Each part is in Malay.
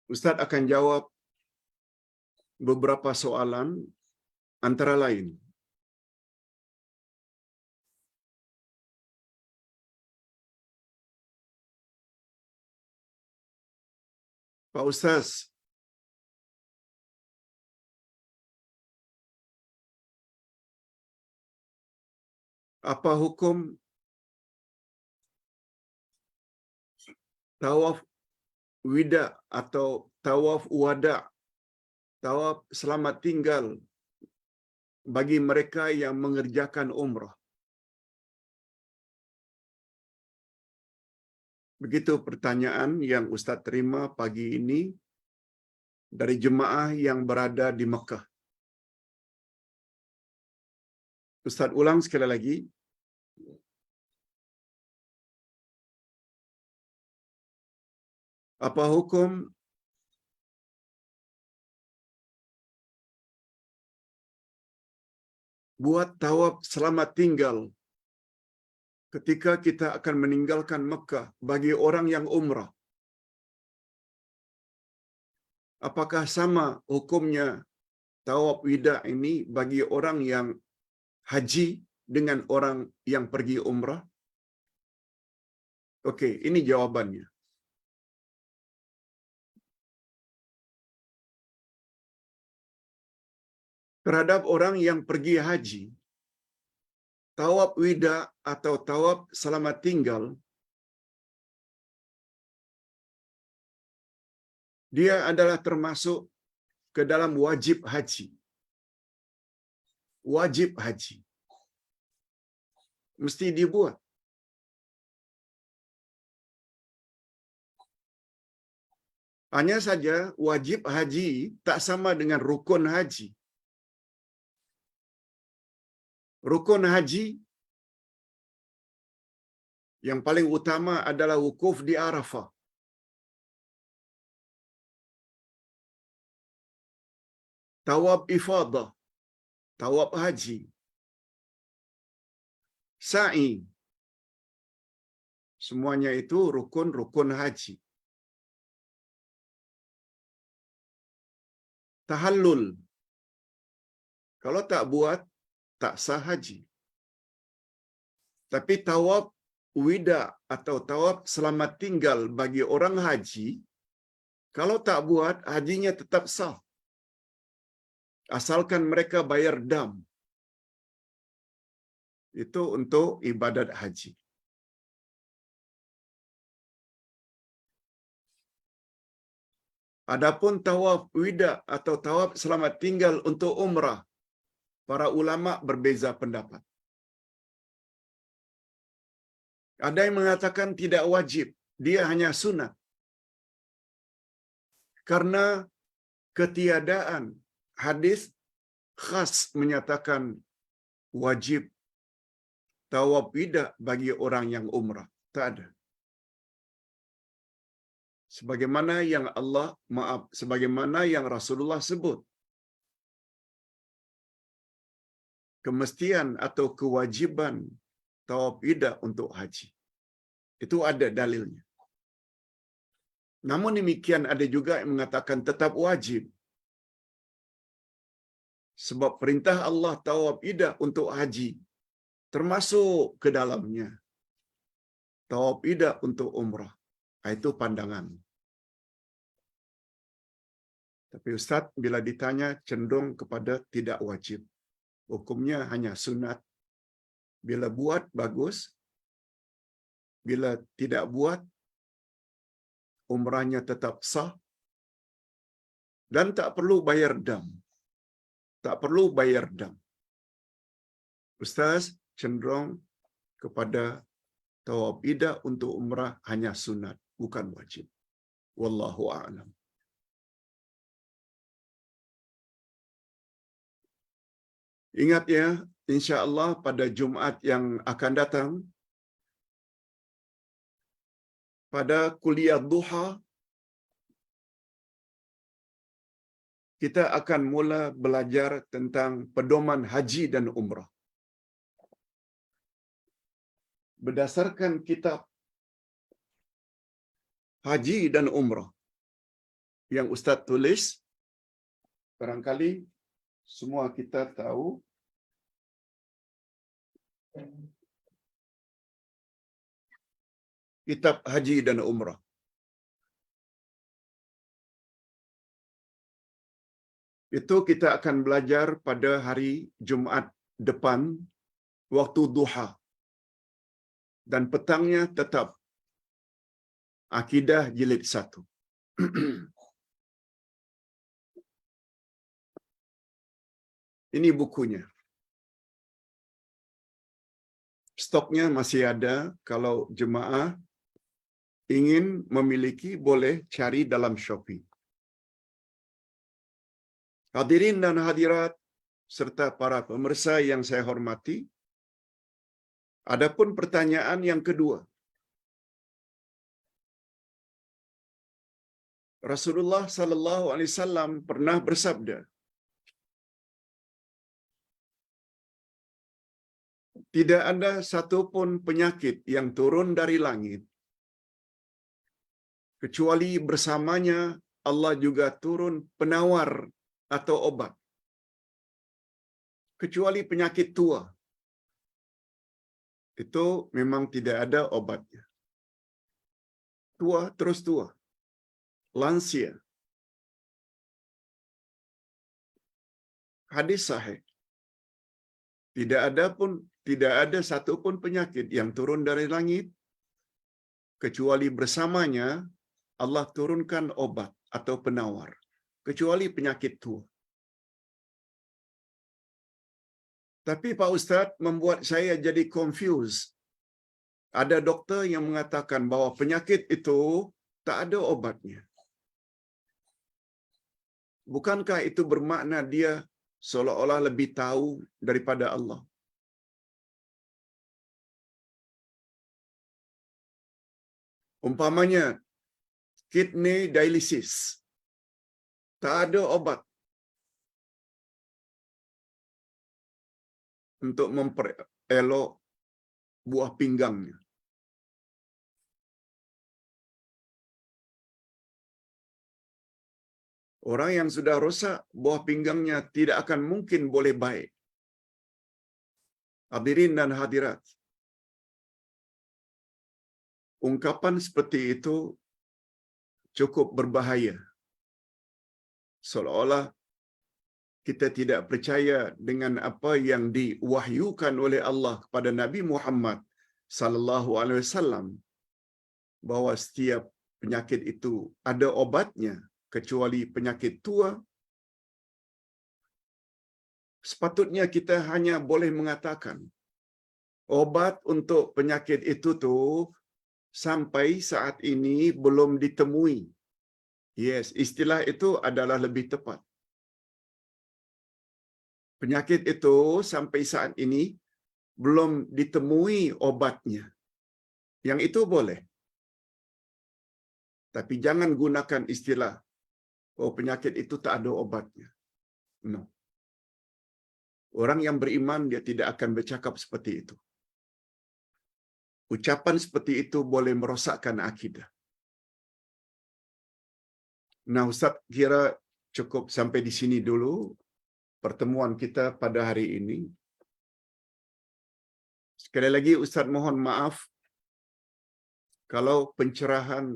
Ustaz akan jawab beberapa soalan antara lain. Pak Ustaz, apa hukum tawaf wida atau tawaf wada, tawaf selamat tinggal bagi mereka yang mengerjakan umrah? Begitu pertanyaan yang Ustaz terima pagi ini dari jemaah yang berada di Mekah. Ustaz ulang sekali lagi. Apa hukum buat tawaf selamat tinggal ketika kita akan meninggalkan Mekah bagi orang yang umrah? Apakah sama hukumnya tawaf wida ini bagi orang yang haji dengan orang yang pergi umrah? Okey, ini jawabannya. Terhadap orang yang pergi haji, tawaf wida atau tawaf selamat tinggal, dia adalah termasuk ke dalam wajib haji. Wajib haji. Mesti dibuat. Hanya saja wajib haji tak sama dengan rukun haji. Rukun haji yang paling utama adalah wukuf di Arafah. Tawaf ifadah, tawaf haji, sa'i, semuanya itu rukun-rukun haji. Tahallul, kalau tak buat, tak sah haji. Tapi tawaf wida atau tawaf selamat tinggal bagi orang haji, kalau tak buat, hajinya tetap sah. Asalkan mereka bayar dam. Itu untuk ibadat haji. Adapun tawaf wida atau tawaf selamat tinggal untuk umrah, para ulama berbeza pendapat. Ada yang mengatakan tidak wajib, dia hanya sunat. Karena ketiadaan hadis khas menyatakan wajib tawaf wida bagi orang yang umrah. Tak ada. Sebagaimana yang Rasulullah sebut. Kemestian atau kewajiban tawaf wida untuk haji. Itu ada dalilnya. Namun demikian ada juga yang mengatakan tetap wajib. Sebab perintah Allah tawaf wida untuk haji termasuk ke dalamnya tawaf wida untuk umrah. Itu pandangan. Tapi Ustaz bila ditanya cenderung kepada tidak wajib. Hukumnya hanya sunat. Bila buat bagus, bila tidak buat umrahnya tetap sah dan tak perlu bayar dam. Tak perlu bayar dam. Ustaz cenderung kepada tawaf wida untuk umrah hanya sunat, bukan wajib. Wallahu a'lam. Ingat ya, insya-Allah pada Jumaat yang akan datang, pada kuliah duha, kita akan mula belajar tentang pedoman haji dan umrah. Berdasarkan kitab Haji dan Umrah, yang Ustaz tulis, barangkali semua kita tahu, kitab Haji dan Umrah. Itu kita akan belajar pada hari Jumaat depan, waktu duha. Dan petangnya tetap Akidah Jilid 1. Ini bukunya. Stoknya masih ada. Kalau jemaah ingin memiliki, boleh cari dalam Shopee. Hadirin dan hadirat serta para pemirsa yang saya hormati, adapun pertanyaan yang kedua. Rasulullah sallallahu alaihi wasallam pernah bersabda, tidak ada satupun penyakit yang turun dari langit kecuali bersamanya Allah juga turun penawar atau obat. Kecuali penyakit tua. Itu memang tidak ada obatnya. Tua terus tua. Lansia. Hadis sahih. Tidak ada satupun penyakit yang turun dari langit kecuali bersamanya Allah turunkan obat atau penawar. Kecuali penyakit tua. Tapi Pak Ustaz membuat saya jadi confused. Ada doktor yang mengatakan bahwa penyakit itu tak ada obatnya. Bukankah itu bermakna dia seolah-olah lebih tahu daripada Allah? Umpamanya kidney dialysis. Tak ada obat untuk memperelok buah pinggangnya. Orang yang sudah rosak, buah pinggangnya tidak akan mungkin boleh baik. Hadirin dan hadirat, ungkapan seperti itu cukup berbahaya. Seolah-olah kita tidak percaya dengan apa yang diwahyukan oleh Allah kepada Nabi Muhammad sallallahu alaihi wasallam, bahwa setiap penyakit itu ada obatnya kecuali penyakit tua. Sepatutnya kita hanya boleh mengatakan obat untuk penyakit itu sampai saat ini belum ditemui. Yes, istilah itu adalah lebih tepat. Penyakit itu sampai saat ini belum ditemui obatnya. Yang itu boleh. Tapi jangan gunakan istilah, oh penyakit itu tak ada obatnya. No. Orang yang beriman dia tidak akan bercakap seperti itu. Ucapan seperti itu boleh merosakkan akidah. Nah, Ustaz kira cukup sampai di sini dulu pertemuan kita pada hari ini. Sekali lagi Ustaz mohon maaf kalau pencerahan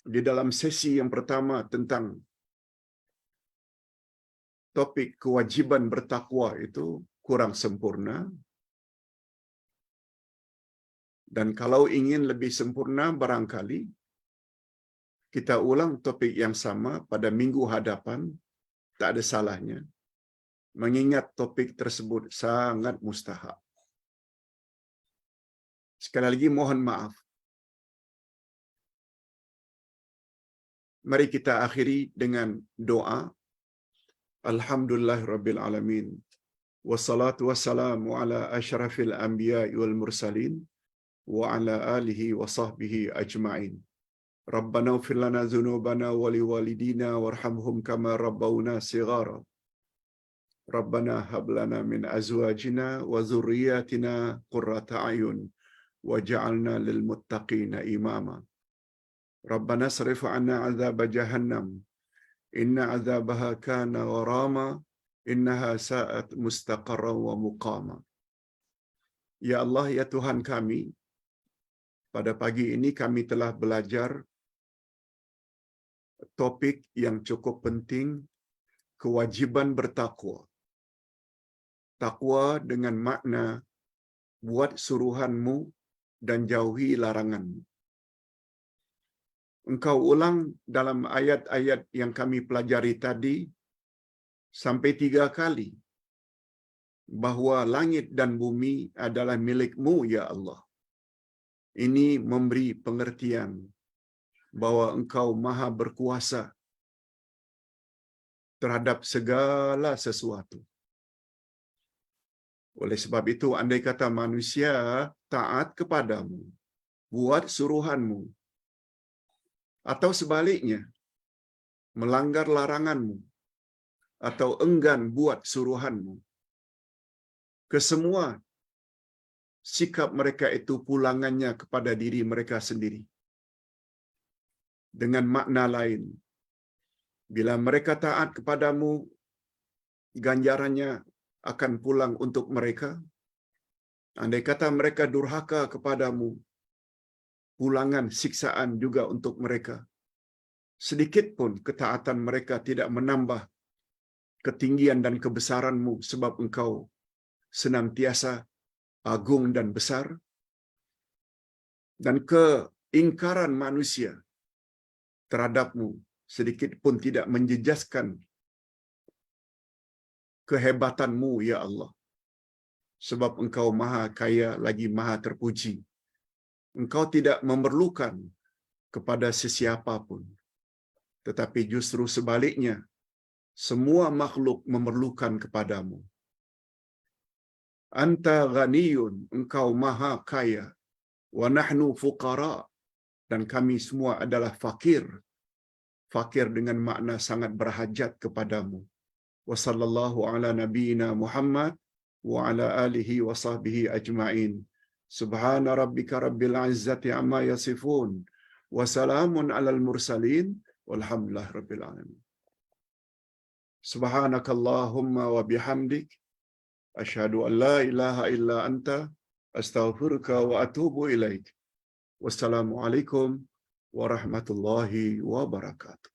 di dalam sesi yang pertama tentang topik kewajiban bertakwa itu kurang sempurna. Dan kalau ingin lebih sempurna, barangkali kita ulang topik yang sama pada minggu hadapan, tak ada salahnya. Mengingat topik tersebut sangat mustahak. Sekali lagi mohon maaf. Mari kita akhiri dengan doa. Alhamdulillahirabbil alamin. Wassalatu wassalamu ala asyrafil anbiya'i wal mursalin wa ala alihi wa sahbihi ajma'in. Rabbana ighfir lana dzunubana wa liwalidina warhamhum kama rabbawna shighara. Rabbana hab lana min azwajina wa dzurriyyatina qurrata a'yun waj'alna lil muttaqina imama. Rabbana sarif 'anna 'adzab jahannam inna 'adzabaha kana gharama innaha sa'at mustaqarran wa muqama. Ya Allah, ya Tuhan kami, pada pagi ini kami telah belajar topik yang cukup penting, kewajiban bertakwa. Takwa dengan makna buat suruhanmu dan jauhi laranganmu. Engkau ulang dalam ayat-ayat yang kami pelajari tadi sampai 3 kali bahawa langit dan bumi adalah milikmu, ya Allah. Ini memberi pengertian bahawa engkau maha berkuasa terhadap segala sesuatu. Oleh sebab itu, andai kata manusia taat kepadamu, buat suruhanmu, atau sebaliknya, melanggar laranganmu, atau enggan buat suruhanmu, kesemua sikap mereka itu pulangannya kepada diri mereka sendiri. Dengan makna lain, bila mereka taat kepadamu, ganjarannya akan pulang untuk mereka. Andai kata mereka durhaka kepadamu, pulangan siksaan juga untuk mereka. Sedikit pun ketaatan mereka tidak menambah ketinggian dan kebesaranmu, sebab engkau senantiasa agung dan besar. Dan keingkaran manusia terhadapmu sedikit pun tidak menjejaskan kehebatanmu, ya Allah. Sebab engkau maha kaya lagi maha terpuji. Engkau tidak memerlukan kepada sesiapa pun. Tetapi justru sebaliknya, semua makhluk memerlukan kepadamu. Anta ghaniyun, engkau maha kaya. Wa nahnu fuqara, dan kami semua adalah fakir. Fakir dengan makna sangat berhajat kepadamu. Wa sallallahu ala nabiyyina Muhammad wa ala alihi wa sahbihi ajma'in. Subhana rabbika rabbil izzati amma yasifun. Wa salamun alal mursalin. Walhamdulillah rabbil alamin. Subhanakallahumma wa bihamdik. Asyhadu an la ilaha illa anta. Astaghfiruka wa atubu ilaik. Wassalamualaikum warahmatullahi wabarakatuh.